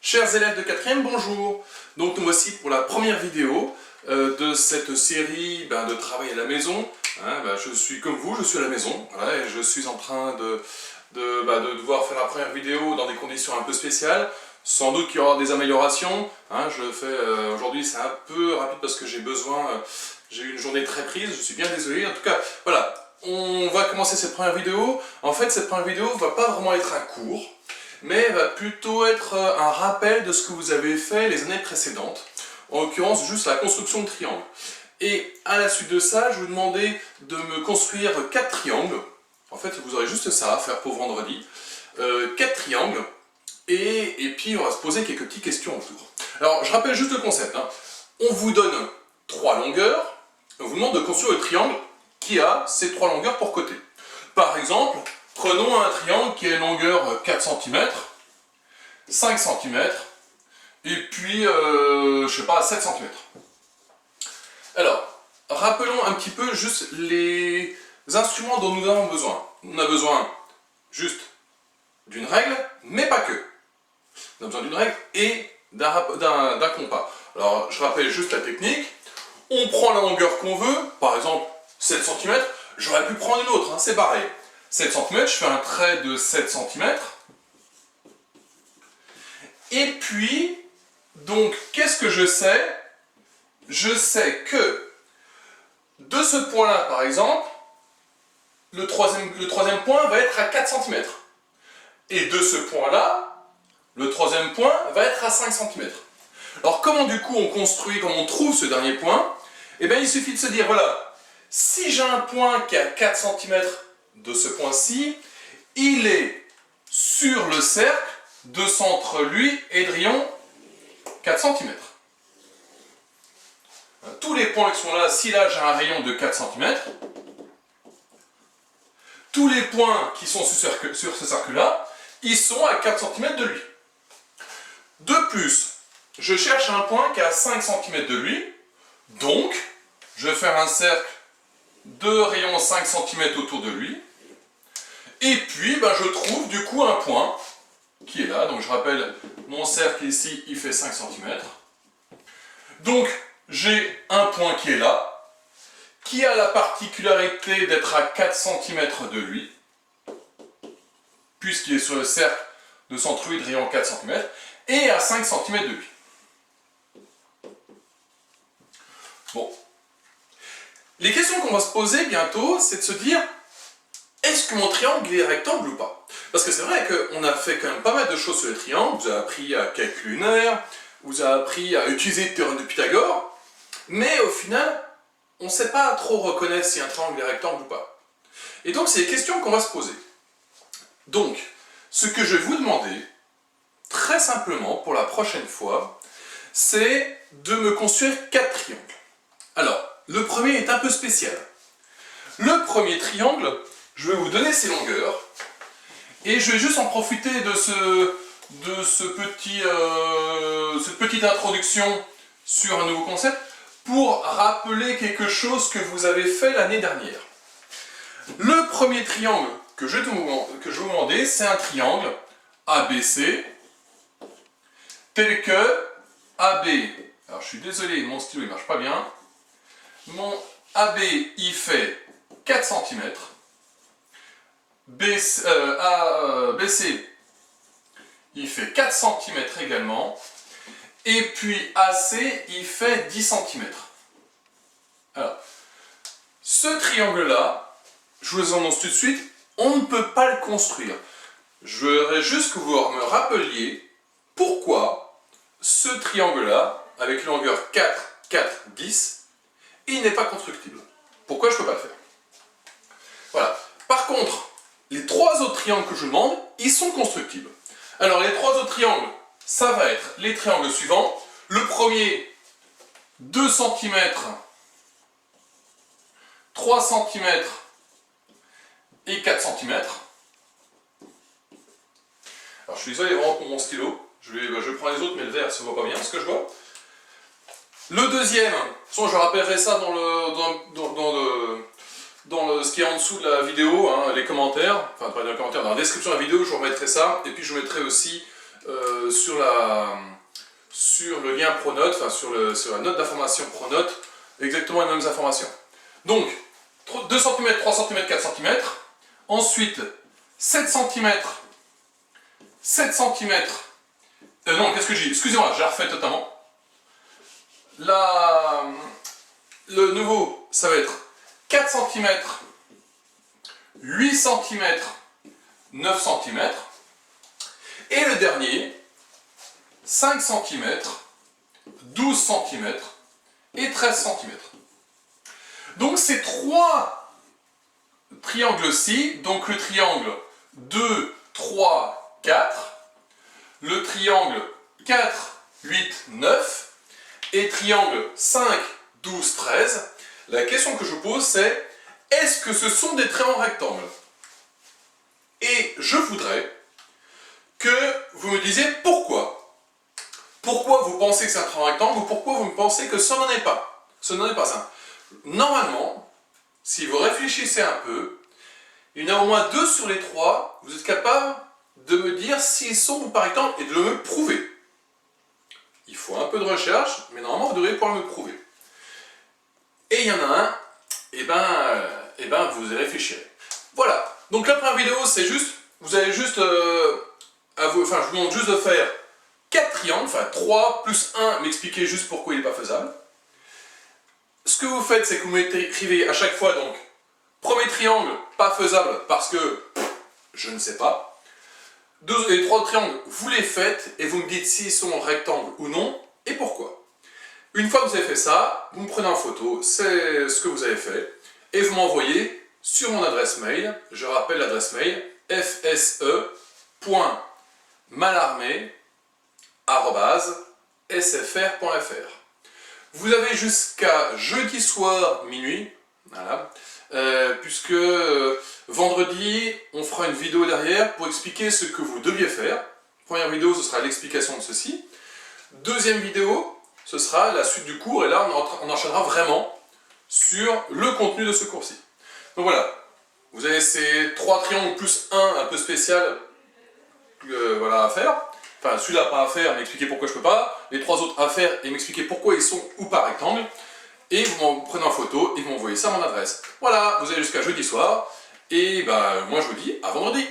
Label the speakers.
Speaker 1: Chers élèves de 4e, bonjour. Donc nous voici pour la première vidéo de cette série de travail à la maison. Je suis comme vous, je suis à la maison, voilà, et je suis en train de devoir faire la première vidéo dans des conditions un peu spéciales. Sans doute qu'il y aura des améliorations. Je le fais aujourd'hui, c'est un peu rapide parce que j'ai eu une journée très prise, je suis bien désolé. En tout cas, voilà, on va commencer cette première vidéo. En fait, cette première vidéo va pas vraiment être un cours, mais va plutôt être un rappel de ce que vous avez fait les années précédentes, en l'occurrence juste la construction de triangles. Et à la suite de ça, je vais vous demander de me construire 4 triangles. En fait, vous aurez juste ça à faire pour vendredi. 4 triangles, et puis on va se poser quelques petites questions autour. Alors, je rappelle juste le concept. On vous donne 3 longueurs, on vous demande de construire le triangle qui a ces 3 longueurs pour côté. Par exemple, prenons un triangle qui a une longueur 4 cm, 5 cm, et puis, je sais pas, 7 cm. Alors, rappelons un petit peu juste les instruments dont nous avons besoin. On a besoin juste d'une règle, mais pas que. On a besoin d'une règle et d'un compas. Alors, je rappelle juste la technique. On prend la longueur qu'on veut, par exemple 7 cm. J'aurais pu prendre une autre, c'est pareil. 7 cm, je fais un trait de 7 cm. Et puis, donc, qu'est-ce que je sais? Je sais que de ce point-là, par exemple, le troisième point va être à 4 cm. Et de ce point-là, le troisième point va être à 5 cm. Alors, comment du coup comment on trouve ce dernier point? Eh bien, il suffit de se dire, voilà, si j'ai un point qui est à 4 cm de ce point-ci, il est sur le cercle de centre, lui, et de rayon 4 cm. Tous les points qui sont là, si là j'ai un rayon de 4 cm, tous les points qui sont sur ce cercle-là, ils sont à 4 cm de lui. De plus, je cherche un point qui est à 5 cm de lui, donc je vais faire un cercle de rayon 5 cm autour de lui, et puis je trouve du coup un point qui est là. Donc je rappelle, mon cercle ici, il fait 5 cm. Donc j'ai un point qui est là, qui a la particularité d'être à 4 cm de lui, puisqu'il est sur le cercle de centre de rayon 4 cm, et à 5 cm de lui. Bon. Les questions qu'on va se poser bientôt, c'est de se dire, est-ce que mon triangle est rectangle ou pas? Parce que c'est vrai qu'on a fait quand même pas mal de choses sur les triangles. Vous avez appris à calculer lunaire, vous avez appris à utiliser le théorème de Pythagore, mais au final, on ne sait pas trop reconnaître si un triangle est rectangle ou pas. Et donc, c'est les questions qu'on va se poser. Donc, ce que je vais vous demander, très simplement, pour la prochaine fois, c'est de me construire 4 triangles. Alors, le premier est un peu spécial. Le premier triangle, je vais vous donner ses longueurs, et je vais juste en profiter de cette petite introduction sur un nouveau concept, pour rappeler quelque chose que vous avez fait l'année dernière. Le premier triangle que je vais vous demander, c'est un triangle ABC, tel que AB. Alors je suis désolé, mon stylo il marche pas bien. Mon AB il fait 4 cm. BC il fait 4 cm également. Et puis AC, il fait 10 cm. Alors, ce triangle-là, je vous annonce tout de suite, on ne peut pas le construire. Je voudrais juste que vous me rappeliez pourquoi ce triangle-là, avec longueur 4, 4, 10, il n'est pas constructible. Pourquoi je ne peux pas le faire? Voilà. Par contre, les 3 autres triangles que je vous demande, ils sont constructibles. Alors, les 3 autres triangles, ça va être les triangles suivants. Le premier, 2 cm, 3 cm et 4 cm. Alors je suis désolé vraiment pour mon stylo. Je prends les autres, mais le vert, ça ne voit pas bien ce que je vois. Le deuxième, je rappellerai ça dans ce qui est en dessous de la vidéo, les commentaires, enfin pas dans les commentaires, dans la description de la vidéo, je vous remettrai ça. Et puis je vous mettrai aussi sur le lien Pronote, enfin sur la note d'information Pronote, exactement les mêmes informations. Donc, 2 cm, 3 cm, 4 cm. Ensuite, 7 cm, 7 cm. Non, qu'est-ce que j'ai dit? Excusez-moi, j'ai refait totalement. Le nouveau, ça va être 4 cm, 8 cm, 9 cm. Et le dernier, 5 cm, 12 cm et 13 cm. Donc ces trois triangles-ci, donc le triangle 2, 3, 4, le triangle 4, 8, 9 et triangle 5, 12, 13, la question que je pose c'est, est-ce que ce sont des triangles rectangles? Et je voudrais que vous me disiez pourquoi. Pourquoi vous pensez que c'est un triangle rectangle ou pourquoi vous pensez que ça n'en est pas. Ce n'en est pas ça. Normalement, si vous réfléchissez un peu, il y en a au moins 2 sur les 3, vous êtes capable de me dire s'ils sont ou pas rectangles et de me prouver. Il faut un peu de recherche, mais normalement vous devriez pouvoir me prouver. Et il y en a un, et ben vous y réfléchirez. Voilà, donc la première vidéo c'est juste, vous avez juste, je vous demande juste de faire 4 triangles, enfin 3 plus 1, m'expliquer juste pourquoi il n'est pas faisable. Ce que vous faites, c'est que vous m'écrivez à chaque fois, donc, premier triangle, pas faisable, parce que, je ne sais pas. Les 3 triangles, vous les faites, et vous me dites s'ils sont rectangles ou non, et pourquoi. Une fois que vous avez fait ça, vous me prenez en photo, c'est ce que vous avez fait, et vous m'envoyez sur mon adresse mail, je rappelle l'adresse mail, fse.malarmé@sfr.fr. Vous avez jusqu'à jeudi soir minuit, voilà, puisque vendredi on fera une vidéo derrière pour expliquer ce que vous deviez faire. Première vidéo, ce sera l'explication de ceci. Deuxième vidéo, ce sera la suite du cours et là on enchaînera vraiment sur le contenu de ce cours-ci. Donc voilà, vous avez ces 3 triangles plus 1 peu spécial voilà, à faire. Enfin, celui-là pas à faire, m'expliquer pourquoi je peux pas. Les 3 autres à faire et m'expliquer pourquoi ils sont ou pas rectangles. Et vous m'en prenez en photo et vous m'envoyez ça à mon adresse. Voilà, vous avez jusqu'à jeudi soir. Et bah, moi je vous dis à vendredi.